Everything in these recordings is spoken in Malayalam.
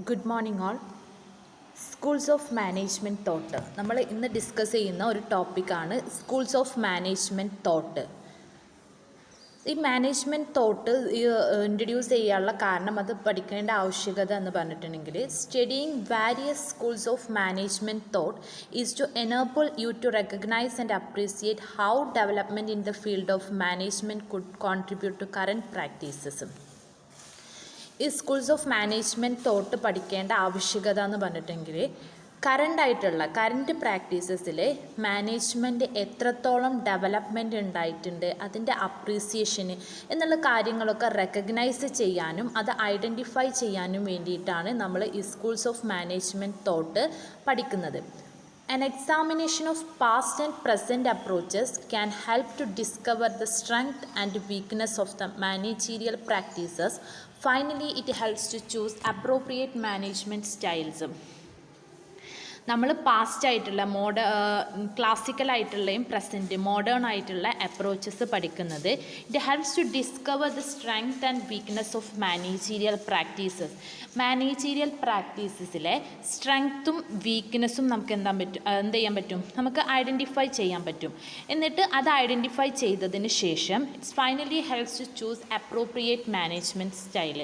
Good morning all. Schools of management thought. നമ്മൾ ഇന്ന് ഡിസ്കസ് ചെയ്യുന്ന ഒരു ടോപ്പിക്കാണ് സ്കൂൾസ് ഓഫ് മാനേജ്മെൻറ്റ് തോട്ട്. ഈ മാനേജ്മെൻറ്റ് തോട്ട് ഇൻട്രൊഡ്യൂസ് ചെയ്യാനുള്ള കാരണം, അത് പഠിക്കേണ്ട ആവശ്യകത എന്ന് പറഞ്ഞിട്ടുണ്ടെങ്കിൽ, studying various schools of management thought is to enable you to recognise and appreciate how development in the field of management could contribute to current പ്രാക്ടീസസും. ഈ സ്കൂൾസ് ഓഫ് മാനേജ്മെൻറ്റ് തോട്ട് പഠിക്കേണ്ട ആവശ്യകത എന്ന് പറഞ്ഞിട്ടുണ്ടെങ്കിൽ, കറൻറ്റ് പ്രാക്ടീസസിൽ മാനേജ്മെൻറ്റ് എത്രത്തോളം ഡെവലപ്മെൻറ്റ് ഉണ്ടായിട്ടുണ്ട്, അതിൻ്റെ അപ്രീസിയേഷന് എന്നുള്ള കാര്യങ്ങളൊക്കെ റെക്കഗ്നൈസ് ചെയ്യാനും അത് ഐഡൻറ്റിഫൈ ചെയ്യാനും വേണ്ടിയിട്ടാണ് നമ്മൾ ഈ സ്കൂൾസ് ഓഫ് മാനേജ്മെൻറ്റ് തോട്ട് പഠിക്കുന്നത്. An examination of past and present approaches can help to discover the strength and weakness of the managerial practices. Finally, it helps to choose appropriate management styles. നമ്മൾ പാസ്റ്റായിട്ടുള്ള ക്ലാസിക്കലായിട്ടുള്ളയും പ്രസൻറ്റ് മോഡേൺ ആയിട്ടുള്ള അപ്രോച്ചസ് പഠിക്കുന്നത്. It helps to discover the strength and weakness of managerial practices. Managerial പ്രാക്ടീസസിലെ സ്ട്രെങ്ത്തും വീക്ക്നെസ്സും നമുക്ക് എന്ത് ചെയ്യാൻ പറ്റും, നമുക്ക് ഐഡൻറ്റിഫൈ ചെയ്യാൻ പറ്റും. എന്നിട്ട് അത് ഐഡൻറ്റിഫൈ ചെയ്തതിന് ശേഷം it's finally helps to choose appropriate management style.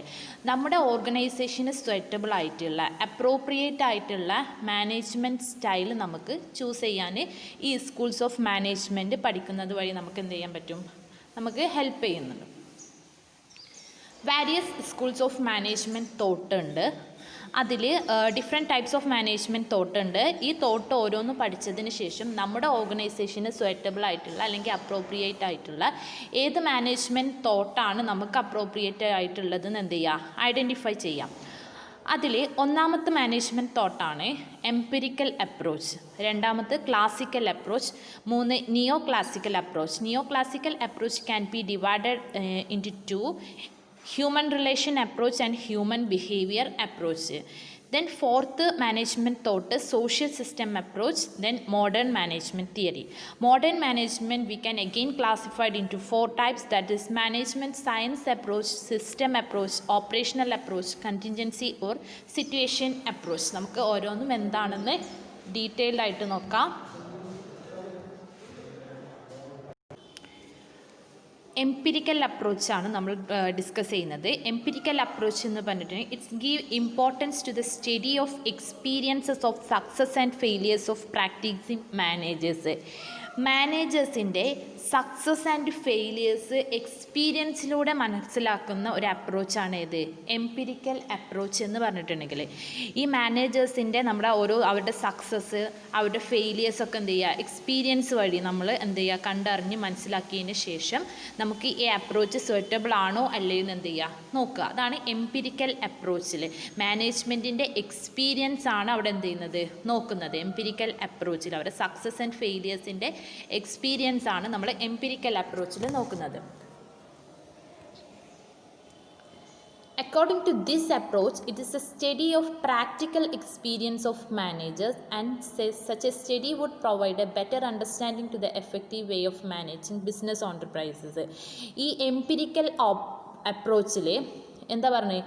നമ്മുടെ ഓർഗനൈസേഷന് സ്വെറ്റബിൾ ആയിട്ടുള്ള അപ്രോപ്രിയേറ്റ് ആയിട്ടുള്ള മാനേജ്മെൻറ്റ് സ്റ്റൈൽ നമുക്ക് ചൂസ് ചെയ്യാൻ ഈ സ്കൂൾസ് ഓഫ് മാനേജ്മെൻറ്റ് പഠിക്കുന്നത് വഴി നമുക്ക് എന്ത് ചെയ്യാൻ പറ്റും, നമുക്ക് ഹെൽപ്പ് ചെയ്യുന്നുണ്ട്. Various schools of management thought ഉണ്ട്. അതിൽ different types of management thought ഉണ്ട്. ഈ തോട്ട് ഓരോന്നും പഠിച്ചതിന് ശേഷം നമ്മുടെ ഓർഗനൈസേഷന് സ്വെറ്റബിൾ ആയിട്ടുള്ള അല്ലെങ്കിൽ അപ്രോപ്രിയേറ്റ് ആയിട്ടുള്ള ഏത് മാനേജ്മെൻറ്റ് തോട്ടാണ് നമുക്ക് അപ്രോപ്രിയേറ്റ് ആയിട്ടുള്ളതെന്ന് എന്ത് ചെയ്യുക, ഐഡൻറ്റിഫൈ ചെയ്യാം. അതിൽ ഒന്നാമത്തെ മാനേജ്മെൻറ്റ് തോട്ടാണ് എംപിരിക്കൽ അപ്രോച്ച്, രണ്ടാമത്തെ ക്ലാസിക്കൽ അപ്രോച്ച്, മൂന്ന് നിയോ classical approach. Neo classical approach can be divided into two: human relation approach and human behavior approach. Then fourth management thought is social system approach, then modern management theory. Modern management we can again classified into four types, that is management science approach, system approach, operational approach, contingency or situation approach. നമുക്ക് ഓരോന്നും എന്താണെന്ന് ഡീറ്റെയിൽഡ് ആയിട്ട് നോക്കാം. എംപിരിക്കൽ അപ്രോച്ചാണ് നമ്മൾ ഡിസ്കസ് ചെയ്യുന്നത്. എംപിരിക്കൽ അപ്രോച്ച് എന്ന് പറഞ്ഞിട്ടുണ്ടെങ്കിൽ it's give importance to the study of experiences of success and failures of practising managers. മാനേജേഴ്സിൻ്റെ സക്സസ് ആൻഡ് ഫെയിലിയേഴ്സ് എക്സ്പീരിയൻസിലൂടെ മനസ്സിലാക്കുന്ന ഒരു അപ്രോച്ചാണ് ഇത് എംപിരിക്കൽ അപ്രോച്ച് എന്ന് പറഞ്ഞിട്ടുണ്ടെങ്കിൽ. ഈ മാനേജേഴ്സിൻ്റെ നമ്മുടെ അവരുടെ സക്സസ്, അവരുടെ ഫെയിലിയേഴ്സൊക്കെ എന്ത് ചെയ്യുക, എക്സ്പീരിയൻസ് വഴി നമ്മൾ എന്ത് ചെയ്യുക, കണ്ടറിഞ്ഞ് മനസ്സിലാക്കിയതിന് ശേഷം നമുക്ക് ഈ അപ്രോച്ച് സ്യൂട്ടബിൾ ആണോ അല്ലയോ എന്ന് എന്ത് ചെയ്യുക, നോക്കുക. അതാണ് എംപിരിക്കൽ അപ്രോച്ചിൽ. മാനേജ്മെൻറ്റിൻ്റെ എക്സ്പീരിയൻസ് ആണ് അവിടെ എന്ത് ചെയ്യുന്നത്, നോക്കുന്നത്. എംപിരിക്കൽ അപ്രോച്ചിൽ അവരുടെ സക്സസ് ആൻഡ് ഫെയിലിയേഴ്സിൻ്റെ എക്സ്പീരിയൻസ് ആണ് നമ്മൾ എംപിരിക്കൽ അപ്രോച്ചിൽ നോക്കുന്നത്. According to this approach, it is a study of practical experience of managers, and such a study would provide a better understanding to the effective way of managing business enterprises. ഈ എംപിരിക്കൽ അപ്രോച്ചിൽ എന്താ പറഞ്ഞത്,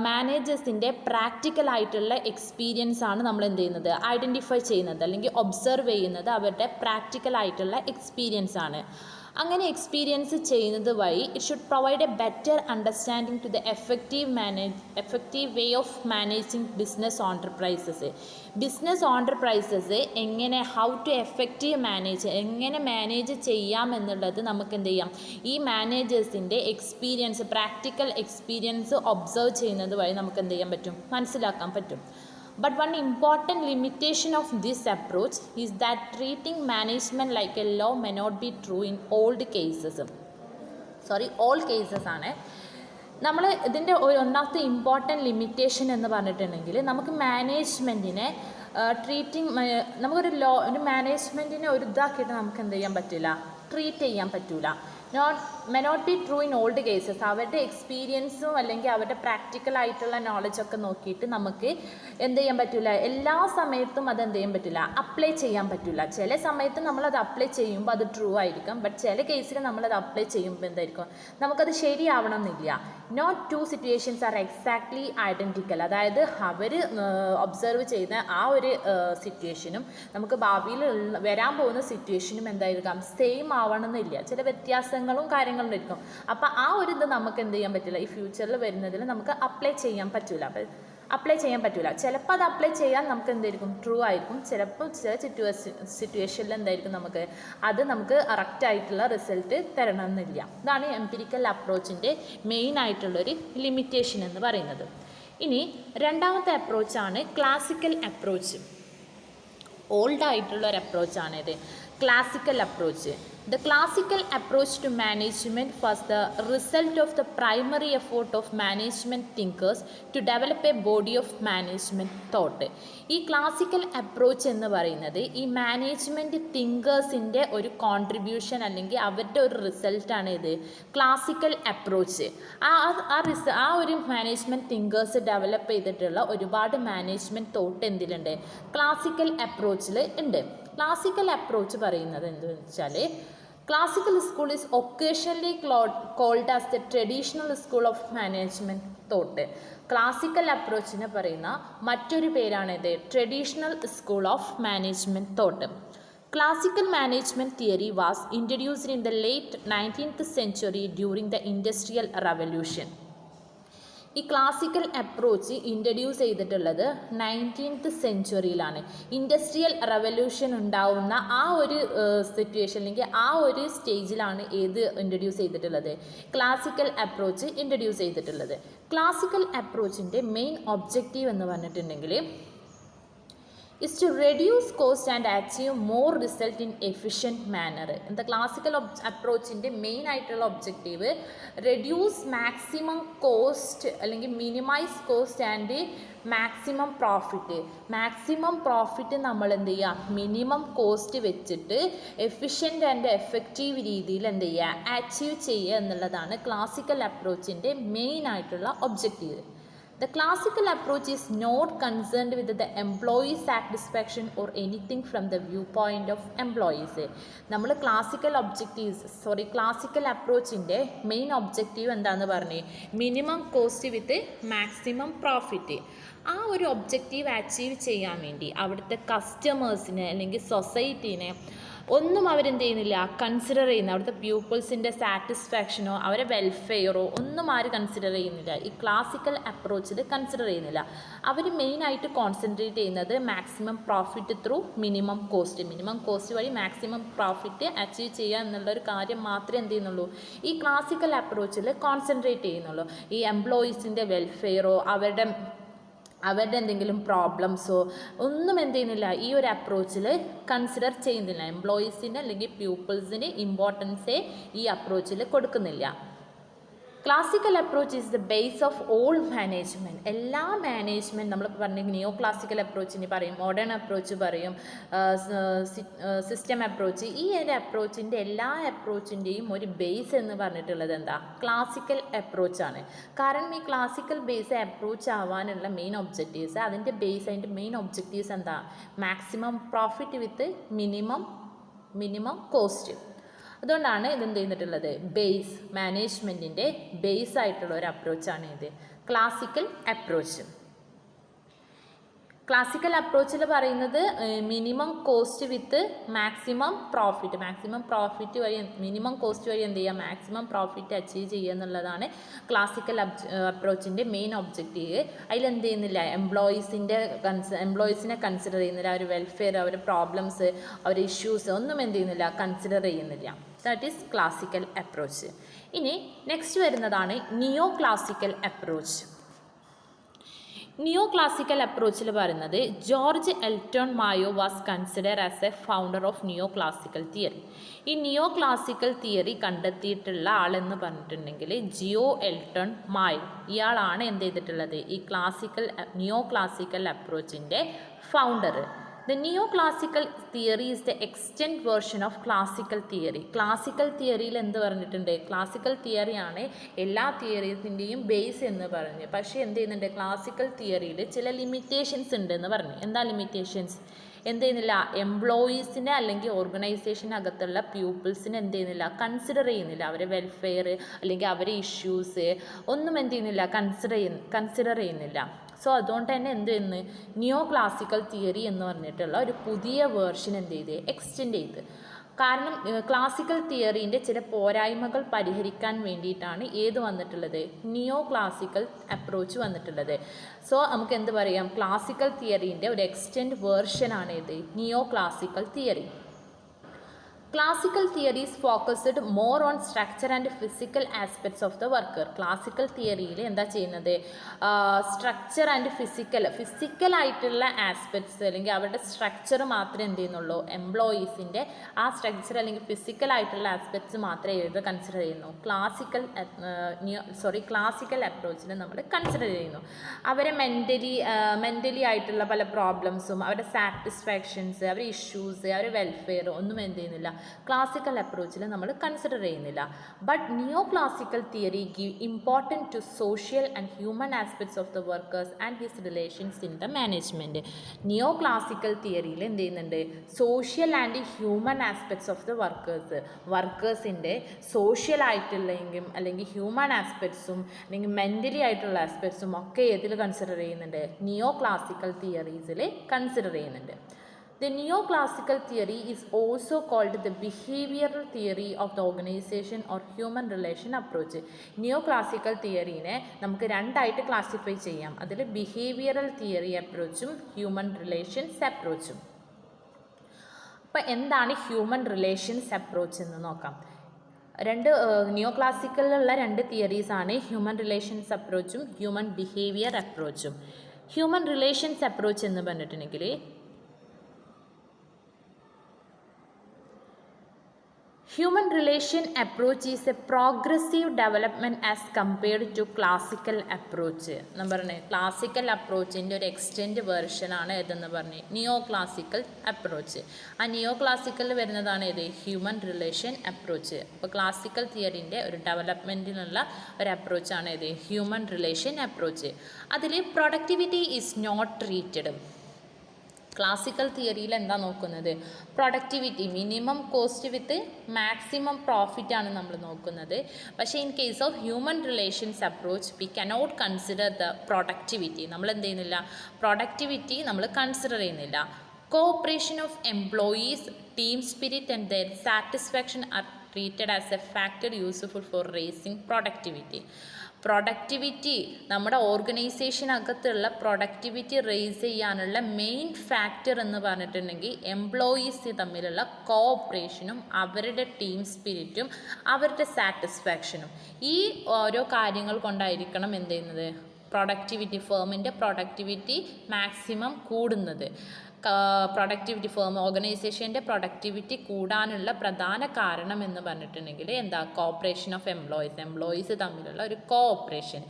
മാനേജേഴ്സിൻ്റെ പ്രാക്ടിക്കലായിട്ടുള്ള എക്സ്പീരിയൻസ് ആണ് നമ്മൾ എന്ത് ചെയ്യുന്നത്, ഐഡൻറ്റിഫൈ ചെയ്യുന്നത് അല്ലെങ്കിൽ ഒബ്സർവ് ചെയ്യുന്നത് അവരുടെ പ്രാക്ടിക്കലായിട്ടുള്ള എക്സ്പീരിയൻസ് ആണ്. അങ്ങനെ എക്സ്പീരിയൻസ് ചെയ്യുന്നത് വഴി it should provide a better understanding to the effective way of managing business enterprises. Business enterprises എങ്ങനെ, ഹൗ ടു എങ്ങനെ മാനേജ് ചെയ്യാം എന്നുള്ളത് നമുക്ക് എന്ത് ചെയ്യാം, ഈ മാനേജേഴ്സിൻ്റെ എക്സ്പീരിയൻസ്, പ്രാക്ടിക്കൽ എക്സ്പീരിയൻസ് ഒബ്സർവ് ചെയ്യുന്നത് വഴി നമുക്ക് എന്ത് ചെയ്യാൻ പറ്റും, മനസ്സിലാക്കാൻ പറ്റും. But one important limitation of this approach is that treating management like a law may not be true in all cases. all cases ആണ്. നമ്മൾ ഇതിൻ്റെ ഒന്നാമത്തെ ഇമ്പോർട്ടൻറ്റ് ലിമിറ്റേഷൻ എന്ന് പറഞ്ഞിട്ടുണ്ടെങ്കിൽ, നമുക്ക് മാനേജ്മെൻറ്റിനെ നമുക്കൊരു ഒരു മാനേജ്മെൻറ്റിനെ ഒരു ഇതാക്കിയിട്ട് നമുക്ക് എന്ത് ചെയ്യാൻ പറ്റില്ല, ട്രീറ്റ് ചെയ്യാൻ പറ്റില്ല. May not be true in old cases. അവരുടെ എക്സ്പീരിയൻസും അല്ലെങ്കിൽ അവരുടെ പ്രാക്ടിക്കൽ ആയിട്ടുള്ള നോളജൊക്കെ നോക്കിയിട്ട് നമുക്ക് എന്ത് ചെയ്യാൻ പറ്റില്ല, എല്ലാ സമയത്തും അത് എന്ത് ചെയ്യാൻ പറ്റില്ല, അപ്ലൈ ചെയ്യാൻ പറ്റില്ല. ചില സമയത്ത് നമ്മളത് അപ്ലൈ ചെയ്യുമ്പോൾ അത് ട്രൂ ആയിരിക്കും, ബട്ട് ചില കേസിൽ നമ്മളത് അപ്ലൈ ചെയ്യുമ്പോൾ എന്തായിരിക്കും, നമുക്കത് ശരിയാവണമെന്നില്ല. Not two situations are exactly identical. അതായത് അവർ ഒബ്സർവ് ചെയ്ത ആ ഒരു സിറ്റുവേഷനും നമുക്ക് ഭാവിയിൽ വരാൻ പോകുന്ന സിറ്റുവേഷനും എന്തായിരിക്കാം, സെയിം ആവണമെന്നില്ല. ചില വ്യത്യാസങ്ങളും കാര്യങ്ങളും ആയിരിക്കും. അപ്പോൾ ആ ഒരു ഇത് നമുക്ക് എന്ത് ചെയ്യാൻ പറ്റില്ല, ഈ ഫ്യൂച്ചറിൽ വരുന്നതിൽ നമുക്ക് അപ്ലൈ ചെയ്യാൻ പറ്റില്ല. ചിലപ്പോൾ അത് അപ്ലൈ ചെയ്യാൻ നമുക്ക് എന്തായിരിക്കും, ട്രൂ ആയിരിക്കും. ചിലപ്പോൾ ചില സിറ്റുവേഷനിൽ എന്തായിരിക്കും, നമുക്ക് കറക്റ്റ് ആയിട്ടുള്ള റിസൾട്ട് തരണമെന്നില്ല. ഇതാണ് എംപിരിക്കൽ അപ്രോച്ചിൻ്റെ മെയിൻ ആയിട്ടുള്ളൊരു ലിമിറ്റേഷൻ എന്ന് പറയുന്നത്. ഇനി രണ്ടാമത്തെ അപ്രോച്ചാണ് ക്ലാസിക്കൽ അപ്രോച്ച്. ഓൾഡ് ആയിട്ടുള്ള ഒരു അപ്രോച്ചാണിത്, classical approach. The classical approach to management was the result of the primary effort of management thinkers to develop a body of management thought. ഈ ക്ലാസിക്കൽ അപ്രോച്ച് എന്ന് പറയുന്നത് ഈ മാനേജ്മെൻറ്റ് തിങ്കേഴ്സിൻ്റെ ഒരു കോൺട്രിബ്യൂഷൻ അല്ലെങ്കിൽ അവരുടെ ഒരു റിസൾട്ടാണ് ഇത് ക്ലാസിക്കൽ അപ്രോച്ച്. ആ ഒരു മാനേജ്മെൻറ്റ് തിങ്കേഴ്സ് ഡെവലപ്പ് ചെയ്തിട്ടുള്ള ഒരുപാട് മാനേജ്മെൻറ്റ് തോട്ട് എന്തിലുണ്ട്, ക്ലാസിക്കൽ അപ്രോച്ചിൽ ഉണ്ട്. ക്ലാസിക്കൽ അപ്രോച്ച് പറയുന്നത് എന്തെന്ന് വെച്ചാൽ, classical school is occasionally called as the traditional school of management thought. Classical അപ്രോച്ചിനെ പറയുന്ന മറ്റൊരു പേരാണിത് traditional school of management thought. Classical management theory was introduced in the late 19th century during the Industrial Revolution. ഈ ക്ലാസിക്കൽ അപ്രോച്ച് ഇൻട്രൊഡ്യൂസ് ചെയ്തിട്ടുള്ളത് 19th സെഞ്ച്വറിയിലാണ്. ഇൻഡസ്ട്രിയൽ റവല്യൂഷൻ ഉണ്ടാവുന്ന ആ ഒരു സിറ്റുവേഷൻ അല്ലെങ്കിൽ ആ ഒരു സ്റ്റേജിലാണ് ഏത് ഇൻട്രൊഡ്യൂസ് ചെയ്തിട്ടുള്ളത്, ക്ലാസിക്കൽ അപ്രോച്ച് ഇൻട്രൊഡ്യൂസ് ചെയ്തിട്ടുള്ളത്. ക്ലാസിക്കൽ അപ്രോച്ചിൻ്റെ മെയിൻ ഒബ്ജക്റ്റീവ് എന്ന് പറഞ്ഞിട്ടുണ്ടെങ്കിൽ is to reduce cost and achieve more result in efficient manner. The classical approachൻ്റെ മെയിൻ ആയിട്ടുള്ള ഒബ്ജക്റ്റീവ് റെഡ്യൂസ് മാക്സിമം കോസ്റ്റ് അല്ലെങ്കിൽ minimise cost and maximum profit നമ്മൾ എന്ത് ചെയ്യുക, മിനിമം കോസ്റ്റ് വെച്ചിട്ട് എഫിഷ്യൻ്റ് ആൻഡ് എഫക്റ്റീവ് രീതിയിൽ എന്ത് ചെയ്യുക, അച്ചീവ് ചെയ്യുക എന്നുള്ളതാണ് ക്ലാസിക്കൽ അപ്രോച്ചിൻ്റെ മെയിൻ ആയിട്ടുള്ള objective. The classical approach is not concerned with the employee satisfaction or anything from the viewpoint of employees. നമ്മൾ ക്ലാസിക്കൽ അപ്രോച്ചിൻ്റെ മെയിൻ ഒബ്ജക്റ്റീവ് എന്താണെന്ന് പറഞ്ഞേ, minimum cost with maximum profit. ആ ഒരു ഒബ്ജക്റ്റീവ് അച്ചീവ് ചെയ്യാൻ വേണ്ടി അവിടുത്തെ കസ്റ്റമേഴ്സിനെ അല്ലെങ്കിൽ സൊസൈറ്റീനെ ഒന്നും അവരെന്ത് ചെയ്യുന്നില്ല, കൺസിഡർ ചെയ്യുന്ന അവിടുത്തെ പീപ്പിൾസിൻ്റെ സാറ്റിസ്ഫാക്ഷനോ അവരെ വെൽഫെയറോ ഒന്നും ആര് കൺസിഡർ ചെയ്യുന്നില്ല, ഈ ക്ലാസിക്കൽ അപ്രോച്ചിൽ കൺസിഡർ ചെയ്യുന്നില്ല. അവർ മെയിനായിട്ട് കോൺസെൻട്രേറ്റ് ചെയ്യുന്നത് maximum profit through minimum cost വഴി മാക്സിമം പ്രോഫിറ്റ് അച്ചീവ് ചെയ്യുക എന്നുള്ളൊരു കാര്യം മാത്രമേ എന്ത് ചെയ്യുന്നുള്ളൂ, ഈ ക്ലാസിക്കൽ അപ്രോച്ചിൽ കോൺസെൻട്രേറ്റ് ചെയ്യുന്നുള്ളൂ. ഈ എംപ്ലോയീസിൻ്റെ വെൽഫെയറോ അവരുടെ എന്തെങ്കിലും പ്രോബ്ലംസോ ഒന്നും എന്ത് ചെയ്യുന്നില്ല, ഈ ഒരു അപ്രോച്ചിൽ കൺസിഡർ ചെയ്യുന്നില്ല. എംപ്ലോയീസിന് അല്ലെങ്കിൽ പീപ്പിൾസിന് ഇമ്പോർട്ടൻസേ ഈ അപ്രോച്ചിൽ കൊടുക്കുന്നില്ല. Classical approach is the base of all management. എല്ലാ മാനേജ്മെൻറ്റ് നമ്മൾ പറഞ്ഞ നിയോ ക്ലാസിക്കൽ അപ്രോച്ചിന് പറയും, മോഡേൺ അപ്രോച്ച് പറയും, സിസ്റ്റം അപ്രോച്ച്. ഈ ഒരു അപ്രോച്ചിൻ്റെ എല്ലാ അപ്രോച്ചിൻ്റെയും ഒരു ബേസ് എന്ന് പറഞ്ഞിട്ടുള്ളത് എന്താ, ക്ലാസിക്കൽ അപ്രോച്ചാണ്. കാരണം ഈ ക്ലാസിക്കൽ ബേസ് അപ്രോച്ച് ആവാനുള്ള മെയിൻ ഒബ്ജക്റ്റീവ്സ് എന്താ, maximum profit with minimum cost. അതുകൊണ്ടാണ് ഇതെന്ത് ചെയ്തിട്ടുള്ളത്, മാനേജ്മെൻറ്റിൻ്റെ ബേസ് ആയിട്ടുള്ള ഒരു അപ്രോച്ചാണ് ഇത് ക്ലാസിക്കൽ അപ്രോച്ച്. ക്ലാസിക്കൽ അപ്രോച്ചിൽ പറയുന്നത് minimum cost with maximum profit വഴി മിനിമം കോസ്റ്റ് വഴി എന്ത് ചെയ്യുക, മാക്സിമം പ്രോഫിറ്റ് അച്ചീവ് ചെയ്യുക എന്നുള്ളതാണ് ക്ലാസിക്കൽ അപ്രോച്ചിൻ്റെ മെയിൻ ഒബ്ജക്റ്റീവ്. അതിലെന്ത് ചെയ്യുന്നില്ല, എംപ്ലോയീസിനെ കൺസിഡർ ചെയ്യുന്നില്ല, അവർ വെൽഫെയർ, അവരുടെ പ്രോബ്ലംസ്, അവരുടെ ഇഷ്യൂസ് ഒന്നും എന്ത് ചെയ്യുന്നില്ല, കൺസിഡർ ചെയ്യുന്നില്ല. That is classical approach. ഇനി നെക്സ്റ്റ് വരുന്നതാണ് neo classical approach. Neo classical അപ്രോച്ചിൽ പറയുന്നത് George Elton Mayo was consider as a founder of neo classical theory. ഈ നിയോ ക്ലാസിക്കൽ തിയറി കണ്ടെത്തിയിട്ടുള്ള ആളെന്ന് പറഞ്ഞിട്ടുണ്ടെങ്കിൽ ജിയോ എൽട്ടൺ മായോ. ഇയാളാണ് എന്ത് ചെയ്തിട്ടുള്ളത്, ഈ നിയോ ക്ലാസിക്കൽ അപ്രോച്ചിൻ്റെ founder. The neoclassical theory is the extant version of classical theory. Classical തിയറിയിൽ എന്ത് പറഞ്ഞിട്ടുണ്ട്? ക്ലാസിക്കൽ തിയറിയാണ് എല്ലാ തിയറീസിൻ്റെയും ബേസ് എന്ന് പറഞ്ഞ്. പക്ഷേ എന്ത് ചെയ്യുന്നുണ്ട്? ക്ലാസിക്കൽ തിയറിയിൽ ചില ലിമിറ്റേഷൻസ് ഉണ്ട് എന്ന് പറഞ്ഞു. എന്താ ലിമിറ്റേഷൻസ്? എന്ത് ചെയ്യുന്നില്ല? എംപ്ലോയീസിനെ അല്ലെങ്കിൽ ഓർഗനൈസേഷനകത്തുള്ള പ്യൂപ്പിൾസിനെ എന്ത് ചെയ്യുന്നില്ല? കൺസിഡർ ചെയ്യുന്നില്ല. അവരെ വെൽഫെയർ അല്ലെങ്കിൽ അവരെ ഇഷ്യൂസ് ഒന്നും എന്ത് ചെയ്യുന്നില്ല? കൺസിഡർ ചെയ്യുന്നില്ല. സോ അതുകൊണ്ട് തന്നെ എന്ത് ചെയ്യുന്നു? നിയോ ക്ലാസിക്കൽ തിയറി എന്ന് പറഞ്ഞിട്ടുള്ള ഒരു പുതിയ വേർഷൻ എന്ത് ചെയ്ത്? എക്സ്റ്റെൻഡ് ചെയ്ത്. കാരണം ക്ലാസിക്കൽ തിയറീൻ്റെ ചില പോരായ്മകൾ പരിഹരിക്കാൻ വേണ്ടിയിട്ടാണ് ഏത് വന്നിട്ടുള്ളത്? നിയോ ക്ലാസിക്കൽ അപ്രോച്ച് വന്നിട്ടുള്ളത്. സോ നമുക്ക് എന്ത് പറയാം? ക്ലാസിക്കൽ തിയറീൻ്റെ ഒരു എക്സ്റ്റെൻഡ് വേർഷനാണ് ഏത്? നിയോ classical theory. Classical theory is focused more on structure and physical aspects of the worker. Classical തിയറിയിൽ എന്താ ചെയ്യുന്നത്? സ്ട്രക്ചർ ആൻഡ് ഫിസിക്കൽ ആയിട്ടുള്ള ആസ്പെക്ട്സ് അല്ലെങ്കിൽ അവരുടെ സ്ട്രക്ചർ മാത്രമേ എന്ത് ചെയ്യുന്നുള്ളൂ? എംപ്ലോയീസിൻ്റെ ആ സ്ട്രക്ചർ അല്ലെങ്കിൽ ഫിസിക്കൽ ആയിട്ടുള്ള ആസ്പെക്ട്സ് മാത്രമേ ഇത് കൺസിഡർ ചെയ്യുന്നു. ക്ലാസിക്കൽ അപ്രോച്ചിൽ നമ്മൾ കൺസിഡർ ചെയ്യുന്നു. അവരെ മെൻ്റലി ആയിട്ടുള്ള പല പ്രോബ്ലംസും അവരുടെ സാറ്റിസ്ഫാക്ഷൻസ് അവരുടെ ഇഷ്യൂസ് അവരുടെ വെൽഫെയർ ഒന്നും എന്ത് ചെയ്യുന്നില്ല? ക്ലാസിക്കൽ അപ്രോച്ചിൽ നമ്മൾ കൺസിഡർ ചെയ്യുന്നില്ല. But neo classical theory give important to social and human aspects of the workers and his relations in the management. Neo classical തിയറിയിൽ എന്ത് ചെയ്യുന്നുണ്ട്? Social and human aspects of the വർക്കേഴ്സിൻ്റെ സോഷ്യൽ ആയിട്ടുള്ളെങ്കിലും അല്ലെങ്കിൽ ഹ്യൂമൻ ആസ്പെക്ട്സും അല്ലെങ്കിൽ മെൻ്റലി ആയിട്ടുള്ള ആസ്പെക്ട്സും ഒക്കെ ഏതിൽ കൺസിഡർ ചെയ്യുന്നുണ്ട്? നിയോ ക്ലാസിക്കൽ തിയറീസിൽ കൺസിഡർ ചെയ്യുന്നുണ്ട്. The neoclassical theory is also called the behavioral theory of the organization or human relation approach. Neoclassical theory-നെ നമുക്ക് രണ്ടായിട്ട് ക്ലാസിഫൈ ചെയ്യാം. അതിൽ ബിഹേവിയറൽ തിയറി അപ്രോച്ചും ഹ്യൂമൻ റിലേഷൻസ് അപ്രോച്ചും. അപ്പോൾ എന്താണ് ഹ്യൂമൻ റിലേഷൻസ് അപ്രോച്ച് എന്ന് നോക്കാം. നിയോ ക്ലാസിക്കലിലുള്ള രണ്ട് തിയറീസാണ് ഹ്യൂമൻ റിലേഷൻസ് അപ്രോച്ചും ഹ്യൂമൻ ബിഹേവിയർ അപ്രോച്ചും. ഹ്യൂമൻ റിലേഷൻസ് അപ്രോച്ച് എന്ന് പറഞ്ഞിട്ടുണ്ടെങ്കിൽ Human relation approach is a progressive development as compared to classical approach. എന്ന് പറഞ്ഞേ ക്ലാസിക്കൽ അപ്രോച്ചിൻ്റെ ഒരു എക്സ്റ്റെൻഡ് വേർഷനാണ് ഏതെന്ന് പറഞ്ഞ് നിയോ ക്ലാസിക്കൽ അപ്രോച്ച്. ആ നിയോ ക്ലാസിക്കലിൽ വരുന്നതാണ് ഏത്? Human relation approach. അപ്പോൾ ക്ലാസിക്കൽ തിയറിൻ്റെ ഒരു ഡെവലപ്മെൻറ്റിനുള്ള ഒരു അപ്രോച്ചാണ് ഏത്? Human relation approach. അതിൽ productivity is not treated. Classical തിയറിയിൽ എന്താ നോക്കുന്നത്? Productivity, minimum cost with maximum profit ആണ് നമ്മൾ നോക്കുന്നത്. പക്ഷേ in case of human relations approach we cannot consider the productivity. നമ്മൾ എന്ത് ചെയ്യുന്നില്ല? പ്രൊഡക്ടിവിറ്റി നമ്മൾ കൺസിഡർ ചെയ്യുന്നില്ല. Cooperation of employees, team spirit and their satisfaction are treated as a factor useful four racing productivity. Productivity നമ്മുടെ ഓർഗനൈസേഷനകത്തുള്ള പ്രൊഡക്ടിവിറ്റി റേസ് ചെയ്യാനുള്ള മെയിൻ ഫാക്ടർ എന്ന് പറഞ്ഞിട്ടുണ്ടെങ്കിൽ എംപ്ലോയീസ് തമ്മിലുള്ള കോഓപ്പറേഷനും അവരുടെ ടീം സ്പിരിറ്റും അവരുടെ സാറ്റിസ്ഫാക്ഷനും. ഈ ഓരോ കാര്യങ്ങൾ കൊണ്ടായിരിക്കണം എന്ത് ചെയ്യുന്നത്? പ്രൊഡക്ടിവിറ്റി, ഫേമിൻ്റെ പ്രൊഡക്ടിവിറ്റി മാക്സിമം കൂടുന്നത്. ഓർഗനൈസേഷൻ്റെ പ്രൊഡക്ടിവിറ്റി കൂടാനുള്ള പ്രധാന കാരണം എന്ന് പറഞ്ഞിട്ടുണ്ടെങ്കിൽ എന്താ? കോഓപ്പറേഷൻ ഓഫ് എംപ്ലോയീസ് തമ്മിലുള്ള ഒരു കോഓപ്പറേഷൻ,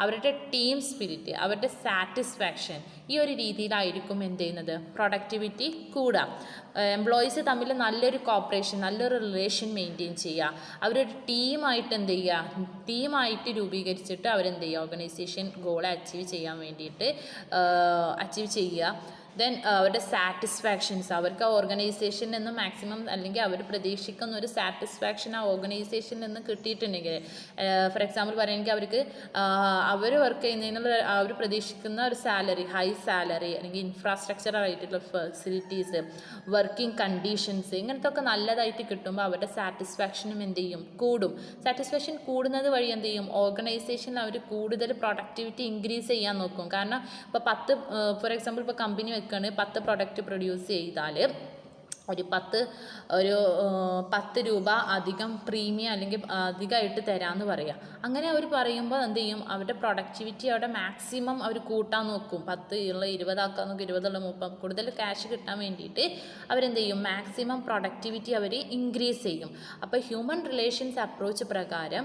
അവരുടെ ടീം സ്പിരിറ്റ്, അവരുടെ സാറ്റിസ്ഫാക്ഷൻ, ഈ ഒരു രീതിയിലായിരിക്കും എന്ത് ചെയ്യുന്നത്? പ്രൊഡക്ടിവിറ്റി കൂടുക. എംപ്ലോയീസ് തമ്മിൽ നല്ലൊരു കോഓപ്പറേഷൻ, നല്ലൊരു റിലേഷൻ മെയിൻറ്റെയിൻ ചെയ്യുക. അവരൊരു ടീമായിട്ട് എന്ത് ചെയ്യുക? ടീമായിട്ട് രൂപീകരിച്ചിട്ട് അവരെന്ത് ചെയ്യുക? ഓർഗനൈസേഷൻ ഗോൾ അച്ചീവ് ചെയ്യാൻ വേണ്ടിയിട്ട് അച്ചീവ് ചെയ്യുക. ദെൻ അവരുടെ സാറ്റിസ്ഫാക്ഷൻസ്, അവർക്ക് ആ ഓർഗനൈസേഷനിൽ നിന്ന് മാക്സിമം അല്ലെങ്കിൽ അവർ പ്രതീക്ഷിക്കുന്ന ഒരു സാറ്റിസ്ഫാക്ഷൻ ആ ഓർഗനൈസേഷനിൽ നിന്ന് കിട്ടിയിട്ടുണ്ടെങ്കിൽ, ഫോർ എക്സാമ്പിൾ പറയുകയാണെങ്കിൽ അവർക്ക് അവർ വർക്ക് ചെയ്യുന്നതിനുള്ള അവർ പ്രതീക്ഷിക്കുന്ന ഒരു സാലറി, ഹൈ സാലറി അല്ലെങ്കിൽ ഇൻഫ്രാസ്ട്രക്ചർ ആയിട്ടുള്ള ഫെസിലിറ്റീസ്, വർക്കിംഗ് കണ്ടീഷൻസ്, ഇങ്ങനത്തെ ഒക്കെ നല്ലതായിട്ട് കിട്ടുമ്പോൾ അവരുടെ സാറ്റിസ്ഫാക്ഷനും എന്ത് ചെയ്യും? കൂടും. സാറ്റിസ്ഫാക്ഷൻ കൂടുന്നത് വഴി എന്ത് ചെയ്യും? ഓർഗനൈസേഷനിൽ അവർ കൂടുതൽ പ്രൊഡക്ടിവിറ്റി ഇൻക്രീസ് ചെയ്യാൻ നോക്കും. കാരണം ഇപ്പോൾ 10 ഫോർ എക്സാമ്പിൾ ഇപ്പോൾ കമ്പനി വെക്കുകയാണ്, 10 പ്രൊഡക്റ്റ് പ്രൊഡ്യൂസ് ചെയ്താൽ ഒരു 10 രൂപ അധികം പ്രീമിയം അല്ലെങ്കിൽ അധികമായിട്ട് തരാമെന്ന് പറയുക. അങ്ങനെ അവർ പറയുമ്പോൾ എന്ത് ചെയ്യും, അവരുടെ പ്രൊഡക്ടിവിറ്റി അവിടെ മാക്സിമം അവർ കൂട്ടാൻ നോക്കും. 10 ഉള്ള 20 ആക്കാൻ നോക്കും, 20 ഉള്ള 30, കൂടുതൽ ക്യാഷ് കിട്ടാൻ വേണ്ടിയിട്ട് അവരെന്ത് ചെയ്യും, മാക്സിമം പ്രൊഡക്ടിവിറ്റി അവർ ഇൻക്രീസ് ചെയ്യും. അപ്പോൾ ഹ്യൂമൻ റിലേഷൻസ് അപ്രോച്ച് പ്രകാരം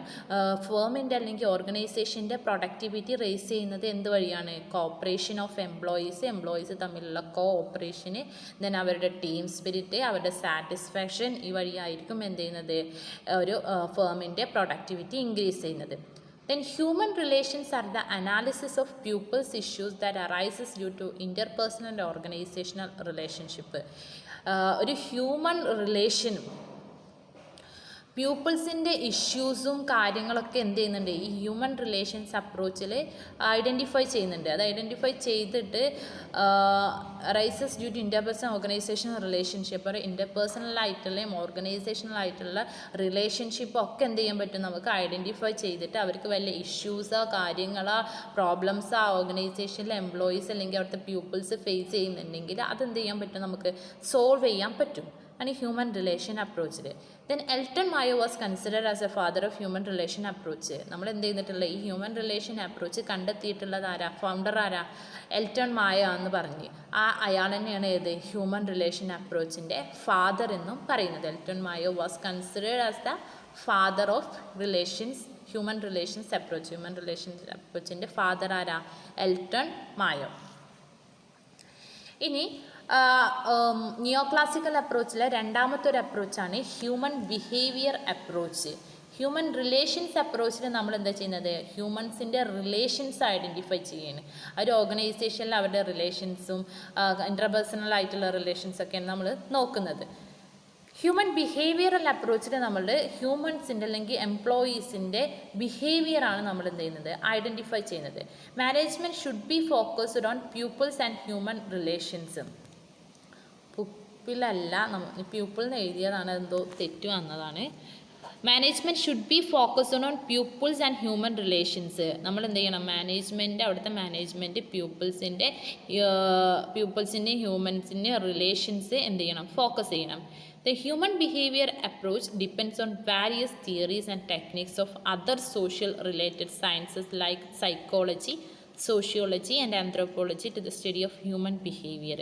ഫേമിൻ്റെ അല്ലെങ്കിൽ ഓർഗനൈസേഷൻ്റെ പ്രൊഡക്ടിവിറ്റി റേസ് ചെയ്യുന്നത് എന്ത് വഴിയാണ്? കോപ്പറേഷൻ ഓഫ് എംപ്ലോയീസ് തമ്മിലുള്ള കോഓപ്പറേഷന്, ദെൻ അവരുടെ ടീം സ്പിരിറ്റ്, അവരുടെ സാറ്റിസ്ഫാക്ഷൻ, ഈ വഴിയായിരിക്കും എന്ത് ചെയ്യുന്നത്, ഒരു ഫേമിൻ്റെ പ്രൊഡക്ടിവിറ്റി ഇൻക്രീസ് ചെയ്യുന്നത്. Then human relations are the analysis of people's issues that arises due to interpersonal and organizational relationship. ഒരു ഹ്യൂമൻ റിലേഷനും പ്യൂപ്പിൾസിൻ്റെ ഇഷ്യൂസും കാര്യങ്ങളൊക്കെ എന്ത് ചെയ്യുന്നുണ്ട്, ഈ ഹ്യൂമൻ റിലേഷൻസ് അപ്രോച്ചിൽ ഐഡൻറ്റിഫൈ ചെയ്യുന്നുണ്ട്. അത് ഐഡൻറ്റിഫൈ ചെയ്തിട്ട് rises due to interpersonal organisation relationship, ഇൻ്റർപേഴ്സണലായിട്ടുള്ളയും ഓർഗനൈസേഷണലായിട്ടുള്ള റിലേഷൻഷിപ്പ് ഒക്കെ എന്ത് ചെയ്യാൻ പറ്റും, നമുക്ക് ഐഡൻറ്റിഫൈ ചെയ്തിട്ട് അവർക്ക് വല്ല ഇഷ്യൂസോ കാര്യങ്ങളോ പ്രോബ്ലംസോ ഓർഗനൈസേഷനിലെ എംപ്ലോയീസ് അല്ലെങ്കിൽ അവിടുത്തെ പ്യൂപ്പിൾസ് ഫേസ് ചെയ്യുന്നുണ്ടെങ്കിൽ അതെന്ത് ചെയ്യാൻ പറ്റും, നമുക്ക് സോൾവ് ചെയ്യാൻ പറ്റും. ആണ് ഹ്യൂമൻ റിലേഷൻ അപ്രോച്ചിൽ. Then Elton Mayo was considered as a father of human relation approach. നമ്മൾ എന്ത് ചെയ്തിട്ടുള്ള ഈ ഹ്യൂമൻ റിലേഷൻ അപ്രോച്ച് കണ്ടെത്തിയിട്ടുള്ളത് ആരാ, ഫൗണ്ടർ ആരാ, എൽട്ടൺ മായ എന്ന് പറഞ്ഞ് അയാൾ തന്നെയാണ് ഏത് ഹ്യൂമൻ റിലേഷൻ അപ്രോച്ചിൻ്റെ ഫാദർ എന്നും പറയുന്നത്. Elton Mayo was considered as the father of human relations അപ്രോച്ചിൻ്റെ ഫാദർ ആരാ, എൽട്ടൺ മായോ. ഇനി നിയോ ക്ലാസിക്കൽ അപ്രോച്ചിലെ രണ്ടാമത്തെ ഒരു അപ്രോച്ചാണ് human behaviour approach. Human relations അപ്രോച്ചിൽ നമ്മൾ എന്താ ചെയ്യുന്നത്, ഹ്യൂമൻസിൻ്റെ റിലേഷൻസ് ഐഡൻറ്റിഫൈ ചെയ്യുകയാണ്. ഒരു ഓർഗനൈസേഷനിൽ അവരുടെ റിലേഷൻസും ഇൻ്റർപേഴ്സണൽ ആയിട്ടുള്ള റിലേഷൻസൊക്കെയാണ് നമ്മൾ നോക്കുന്നത്. ഹ്യൂമൻ ബിഹേവിയറൽ അപ്രോച്ചിൽ നമ്മളുടെ ഹ്യൂമൻസിൻ്റെ അല്ലെങ്കിൽ എംപ്ലോയീസിൻ്റെ ബിഹേവിയറാണ് നമ്മൾ എന്ത് ചെയ്യുന്നത്, ഐഡൻറ്റിഫൈ ചെയ്യുന്നത്. Management should be focused on pupils and human relations. പ്യൂപ്പിളല്ല, പ്യൂപ്പിൾ എന്ന് എഴുതിയതാണ്, എന്തോ തെറ്റ് വന്നതാണ്. Management should be focused on pupils and human relations. നമ്മൾ എന്ത് ചെയ്യണം, അവിടുത്തെ മാനേജ്മെൻറ്റ് പ്യൂപ്പിൾസിൻ്റെയും ഹ്യൂമൻസിൻ്റെയും റിലേഷൻസ് എന്ത് ചെയ്യണം, ഫോക്കസ് ചെയ്യണം. The human behavior approach depends on various theories and techniques of other social related sciences like psychology, sociology and anthropology to the study of human behaviour.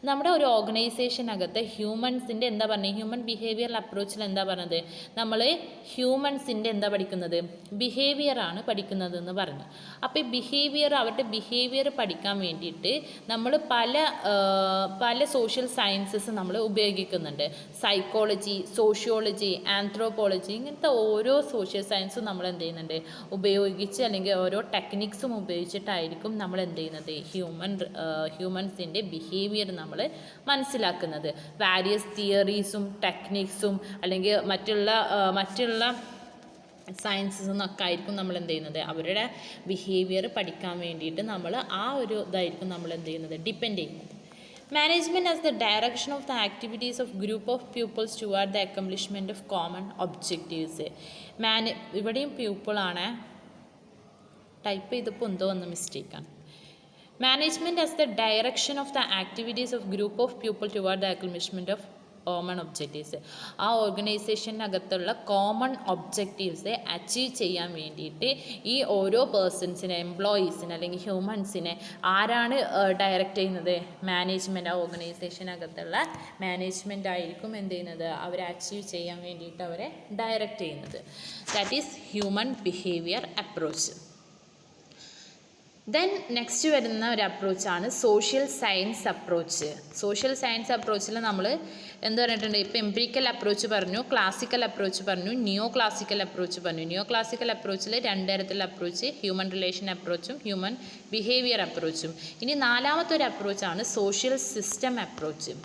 നമ്മുടെ ഒരു ഓർഗനൈസേഷനകത്ത് ഹ്യൂമൻസിൻ്റെ എന്താ പറഞ്ഞത്, ഹ്യൂമൻ ബിഹേവിയർ അപ്രോച്ചിൽ എന്താ പറഞ്ഞത്, നമ്മൾ ഹ്യൂമൻസിൻ്റെ എന്താ പഠിക്കുന്നത്, ബിഹേവിയറാണ് പഠിക്കുന്നതെന്ന് പറഞ്ഞു. അപ്പോൾ ഈ അവരുടെ ബിഹേവിയർ പഠിക്കാൻ വേണ്ടിയിട്ട് നമ്മൾ പല സോഷ്യൽ സയൻസസ് നമ്മൾ ഉപയോഗിക്കുന്നുണ്ട്. സൈക്കോളജി, സോഷ്യോളജി, ആന്ത്രോപോളജി, ഇങ്ങനത്തെ ഓരോ സോഷ്യൽ സയൻസും നമ്മൾ എന്ത് ചെയ്യുന്നുണ്ട്, ഉപയോഗിച്ച് അല്ലെങ്കിൽ ഓരോ ടെക്നിക്സും ഉപയോഗിച്ചിട്ട് ആയിരിക്കും നമ്മൾ എന്ത് ചെയ്യുന്നത്, ഹ്യൂമൻസിൻ്റെ ബിഹേവിയർ നമ്മൾ മനസ്സിലാക്കുന്നത്. വാരിയസ് തിയറീസും ടെക്നിക്സും അല്ലെങ്കിൽ മറ്റുള്ള സയൻസസ് എന്നൊക്കെ ആയിരിക്കും നമ്മൾ എന്ത് ചെയ്യുന്നത്, അവരുടെ ബിഹേവിയർ പഠിക്കാൻ വേണ്ടിയിട്ട് നമ്മൾ ആ ഒരു ഇതായിരിക്കും നമ്മൾ എന്ത് ചെയ്യുന്നത്, ഡിപ്പെൻഡ് ചെയ്യുന്നത്. Management as the direction of the activities of group of peoples toward the accomplishment of common objectives. ഇവിടെയും പീപ്പിളാണ്, ടൈപ്പ് ചെയ്തപ്പോൾ എന്തോ ഒന്ന് മിസ്റ്റേക്കാണ്. Management as the direction of the activities of group of people toward the accomplishment of common objectives. ആ ഓർഗനൈസേഷനകത്തുള്ള കോമൺ ഒബ്ജക്റ്റീവ്സ് അച്ചീവ് ചെയ്യാൻ വേണ്ടിയിട്ട് ഈ ഓരോ പേഴ്സൺസിനെ, എംപ്ലോയീസിനെ അല്ലെങ്കിൽ ഹ്യൂമൻസിനെ ആരാണ് ഡയറക്റ്റ് ചെയ്യുന്നത്, മാനേജ്മെൻറ്റ്. ആ ഓർഗനൈസേഷനകത്തുള്ള മാനേജ്മെൻറ്റ് ആയിരിക്കും എന്ത് ചെയ്യുന്നത്, അവരെ അച്ചീവ് ചെയ്യാൻ വേണ്ടിയിട്ട് അവരെ ഡയറക്റ്റ് ചെയ്യുന്നത്. That is human behaviour approach. Then next വരുന്ന ഒരു അപ്രോച്ചാണ് social science approach. Social science അപ്രോച്ചിൽ നമ്മൾ എന്ത് പറഞ്ഞിട്ടുണ്ട്, ഇപ്പോൾ എംപിരിക്കൽ അപ്രോച്ച് പറഞ്ഞു, ക്ലാസിക്കൽ അപ്രോച്ച് പറഞ്ഞു, നിയോ ക്ലാസിക്കൽ അപ്രോച്ച് പറഞ്ഞു. നിയോ ക്ലാസിക്കൽ അപ്രോച്ചിൽ രണ്ട് തരത്തിലുള്ള അപ്രോച്ച്, ഹ്യൂമൻ റിലേഷൻ അപ്രോച്ചും ഹ്യൂമൻ ബിഹേവിയർ അപ്രോച്ചും. ഇനി നാലാമത്തെ ഒരു അപ്രോച്ചാണ് social system approach.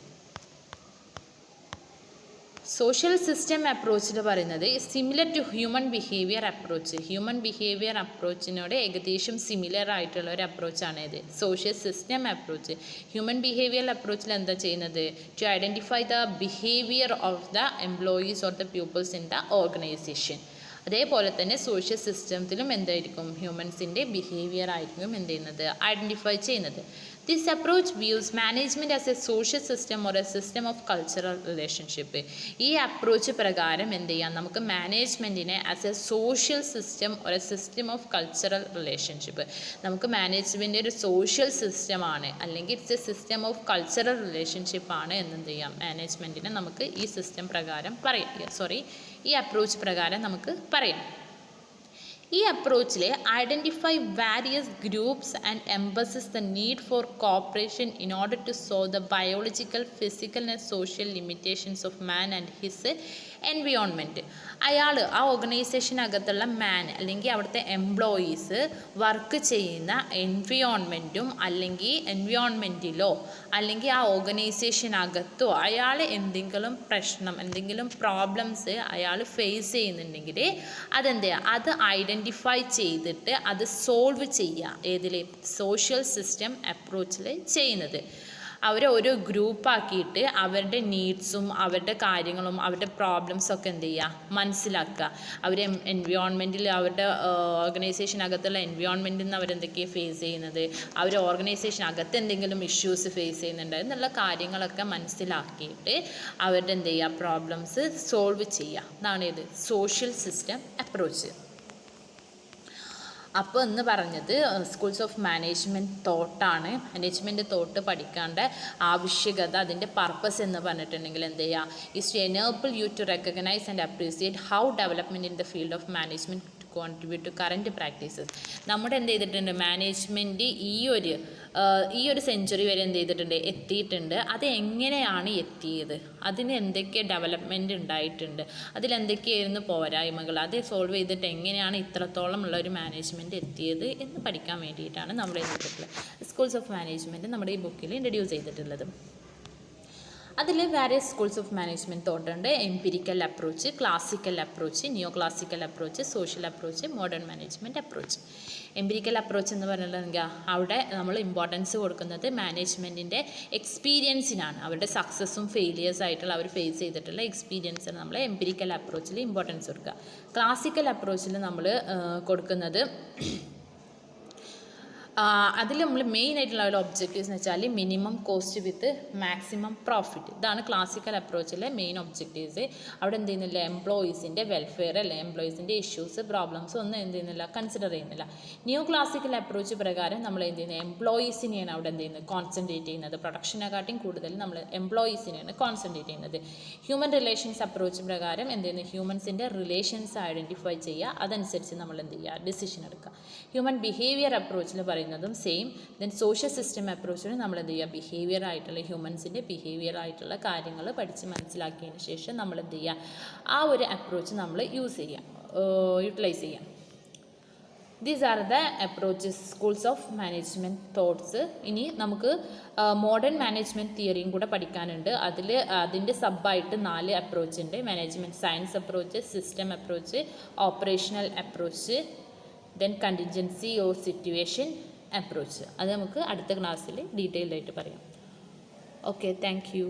Social system അപ്രോച്ചിൽ പറയുന്നത് similar to human behaviour approach. Human behaviour അപ്രോച്ചിനോട് ഏകദേശം സിമിലർ ആയിട്ടുള്ള ഒരു അപ്രോച്ചാണ് ഇത് social system approach. Human behaviour അപ്രോച്ചിൽ എന്താ ചെയ്യുന്നത്, to identify the behaviour of the employees or the peoples in the organisation. അതേപോലെ തന്നെ സോഷ്യൽ സിസ്റ്റത്തിലും എന്തായിരിക്കും, ഹ്യൂമൻസിൻ്റെ ബിഹേവിയർ ആയിരിക്കും എന്ത് ചെയ്യുന്നത്, ഐഡൻറ്റിഫൈ ചെയ്യുന്നത്. This approach views management as a social system or a system of cultural relationship. ഈ അപ്രോച്ച് പ്രകാരം എന്ത് ചെയ്യാം, നമുക്ക് മാനേജ്മെൻറ്റിനെ ആസ് എ സോഷ്യൽ സിസ്റ്റം ഒരു സിസ്റ്റം ഓഫ് കൾച്ചറൽ റിലേഷൻഷിപ്പ്, നമുക്ക് മാനേജ്മെൻറ്റ് ഒരു സോഷ്യൽ സിസ്റ്റമാണ് അല്ലെങ്കിൽ it's a system of cultural റിലേഷൻഷിപ്പാണ് എന്നെന്ത് ചെയ്യാം, മാനേജ്മെൻറ്റിനെ നമുക്ക് ഈ സിസ്റ്റം പ്രകാരം പറയാം, ഈ അപ്രോച്ച് പ്രകാരം നമുക്ക് പറയാം. ഈ അപ്രോച്ചിൽ identify various groups and emphasises the need for cooperation in order to solve the biological, physical and social limitations of man and his environment. അയാൾ ആ ഓർഗനൈസേഷനകത്തുള്ള മാൻ അല്ലെങ്കിൽ അവിടുത്തെ എംപ്ലോയീസ് വർക്ക് ചെയ്യുന്ന എൻവിയോൺമെൻറ്റും അല്ലെങ്കിൽ എൻവിയോൺമെൻറ്റിലോ അല്ലെങ്കിൽ ആ ഓർഗനൈസേഷനകത്തോ അയാൾ എന്തെങ്കിലും പ്രശ്നം എന്തെങ്കിലും പ്രോബ്ലംസ് അയാൾ ഫേസ് ചെയ്യുന്നുണ്ടെങ്കിൽ അതെന്ത് ചെയ്യുക, അത് ഐഡൻറ്റിഫൈ ചെയ്തിട്ട് അത് സോൾവ് ചെയ്യുക. ഏതിൽ? സോഷ്യൽ സിസ്റ്റം അപ്രോച്ചിൽ ചെയ്യുന്നത്. അവരെ ഒരു ഗ്രൂപ്പാക്കിയിട്ട് അവരുടെ നീഡ്സും അവരുടെ കാര്യങ്ങളും അവരുടെ പ്രോബ്ലംസൊക്കെ എന്ത് ചെയ്യുക, മനസ്സിലാക്കുക. അവർ എൻവിയോൺമെൻറ്റിൽ അവരുടെ ഓർഗനൈസേഷനകത്തുള്ള എൻവിയോൺമെൻറ്റിൽ നിന്ന് അവരെന്തൊക്കെയാണ് ഫേസ് ചെയ്യുന്നത്, അവർ ഓർഗനൈസേഷനകത്ത് എന്തെങ്കിലും ഇഷ്യൂസ് ഫേസ് ചെയ്യുന്നുണ്ട് എന്നുള്ള കാര്യങ്ങളൊക്കെ മനസ്സിലാക്കിയിട്ട് അവരുടെ എന്ത് ചെയ്യുക, പ്രോബ്ലംസ് സോൾവ് ചെയ്യുക. അതാണ് ഇത് സോഷ്യൽ സിസ്റ്റം അപ്രോച്ച്. അപ്പോൾ എന്ന് പറഞ്ഞത് സ്കൂൾസ് ഓഫ് മാനേജ്മെൻറ്റ് തോട്ടാണ്. മാനേജ്മെൻറ്റ് തോട്ട് പഠിക്കേണ്ട ആവശ്യകത, അതിൻ്റെ പർപ്പസ് എന്ന് പറഞ്ഞിട്ടുണ്ടെങ്കിൽ എന്ത് ചെയ്യുക, is to enable you to recognise and appreciate how development in the field of management contribute to current practices. നമ്മുടെ എന്ത് ചെയ്തിട്ടുണ്ട്, മാനേജ്മെൻറ്റ് ഈ ഒരു സെഞ്ച്വറി വരെ എന്ത് ചെയ്തിട്ടുണ്ട്, എത്തിയിട്ടുണ്ട്. അത് എങ്ങനെയാണ് എത്തിയത്, അതിന് എന്തൊക്കെ ഡെവലപ്മെൻറ്റ് ഉണ്ടായിട്ടുണ്ട്, അതിലെന്തൊക്കെയായിരുന്നു പോരായ്മകൾ, അത് സോൾവ് ചെയ്തിട്ട് എങ്ങനെയാണ് ഇത്രത്തോളം ഉള്ള ഒരു മാനേജ്മെൻറ്റ് എത്തിയത് എന്ന് പഠിക്കാൻ വേണ്ടിയിട്ടാണ് നമ്മൾ ചെയ്തിട്ടുള്ളത് സ്കൂൾസ് ഓഫ് മാനേജ്മെൻറ്റ് നമ്മുടെ ഈ ബുക്കിൽ ഇൻട്രൊഡ്യൂസ് ചെയ്തിട്ടുള്ളത്. അതിൽ വേരിയസ് സ്കൂൾസ് ഓഫ് മാനേജ്മെൻറ്റ് തോട്ടുണ്ട്. Empirical approach, classical approach, neo classical approach, social approach, modern management approach. Empirical approach എന്ന് പറഞ്ഞിട്ടുണ്ടെങ്കിൽ അവിടെ നമ്മൾ ഇമ്പോർട്ടൻസ് കൊടുക്കുന്നത് മാനേജ്മെൻറ്റിൻ്റെ എക്സ്പീരിയൻസിനാണ്. അവരുടെ സക്സസ്സും ഫെയിലിയേഴ്സ് ആയിട്ടുള്ള അവർ ഫേസ് ചെയ്തിട്ടുള്ള എക്സ്പീരിയൻസാണ് നമ്മൾ എംപിരിക്കൽ അപ്രോച്ചിൽ ഇമ്പോർട്ടൻസ് കൊടുക്കുക. ക്ലാസിക്കൽ അപ്രോച്ചിൽ നമ്മൾ കൊടുക്കുന്നത് അതിൽ നമ്മൾ മെയിൻ ആയിട്ടുള്ള ഒരു ഒബ്ജക്റ്റീവ്സ് എന്ന് വെച്ചാൽ minimum cost with maximum profit. ഇതാണ് ക്ലാസിക്കൽ അപ്രോച്ചിലെ മെയിൻ ഒബ്ജക്റ്റീവ്സ്. അവിടെ എന്ത് ചെയ്യുന്നില്ല, എംപ്ലോയീസിൻ്റെ വെൽഫെയർ അല്ലെ എംപ്ലോയീസിൻ്റെ ഇഷ്യൂസ് പ്രോബ്ലംസ് ഒന്നും എന്ത് ചെയ്യുന്നില്ല, കൺസിഡർ ചെയ്യുന്നില്ല. ന്യൂ ക്ലാസിക്കൽ അപ്രോച്ച് പ്രകാരം നമ്മൾ എന്ത് ചെയ്യുന്നത്, എംപ്ലോയീസിനെയാണ് അവിടെ എന്ത് ചെയ്യുന്നത്, കോൺസെൻട്രേറ്റ് ചെയ്യുന്നത്. പ്രൊഡക്ഷനെക്കാട്ടിയും കൂടുതൽ നമ്മൾ എംപ്ലോയീസിനെയാണ് കോൺസെൻട്രേറ്റ് ചെയ്യുന്നത്. ഹ്യൂമൻ റിലേഷൻസ് അപ്രോച്ച് പ്രകാരം എന്ത് ചെയ്യുന്നത്, ഹ്യൂമൻസിൻ്റെ റിലേഷൻസ് ഐഡൻറ്റിഫൈ ചെയ്യുക, അതനുസരിച്ച് നമ്മൾ എന്ത് ചെയ്യുക, ഡിസിഷൻ എടുക്കുക. ഹ്യൂമൻ ബിഹേവിയർ അപ്രോച്ചിൽ പറയുന്നതും സെയിം. ദെൻ സോഷ്യൽ സിസ്റ്റം അപ്രോച്ചിന് നമ്മൾ എന്ത് ചെയ്യുക, ബിഹേവിയർ ആയിട്ടുള്ള ഹ്യൂമൻസിൻ്റെ ബിഹേവിയർ ആയിട്ടുള്ള കാര്യങ്ങൾ പഠിച്ച് മനസ്സിലാക്കിയതിന് ശേഷം നമ്മൾ എന്ത് ചെയ്യുക, ആ ഒരു അപ്രോച്ച് നമ്മൾ യൂട്ടിലൈസ് ചെയ്യാം. These are the approaches schools of management thoughts. ഇനി നമുക്ക് മോഡേൺ മാനേജ്മെൻറ്റ് തിയറിയും കൂടെ പഠിക്കാനുണ്ട്. അതിൻ്റെ സബ്ബായിട്ട് 4 അപ്രോച്ച് ഉണ്ട്. Management science approach, system approach, operational approach, then contingency or situation approach. അത് നമുക്ക് അടുത്ത ക്ലാസ്സിൽ ഡീറ്റെയിൽഡ് ആയിട്ട് പറയാം. Okay, thank you.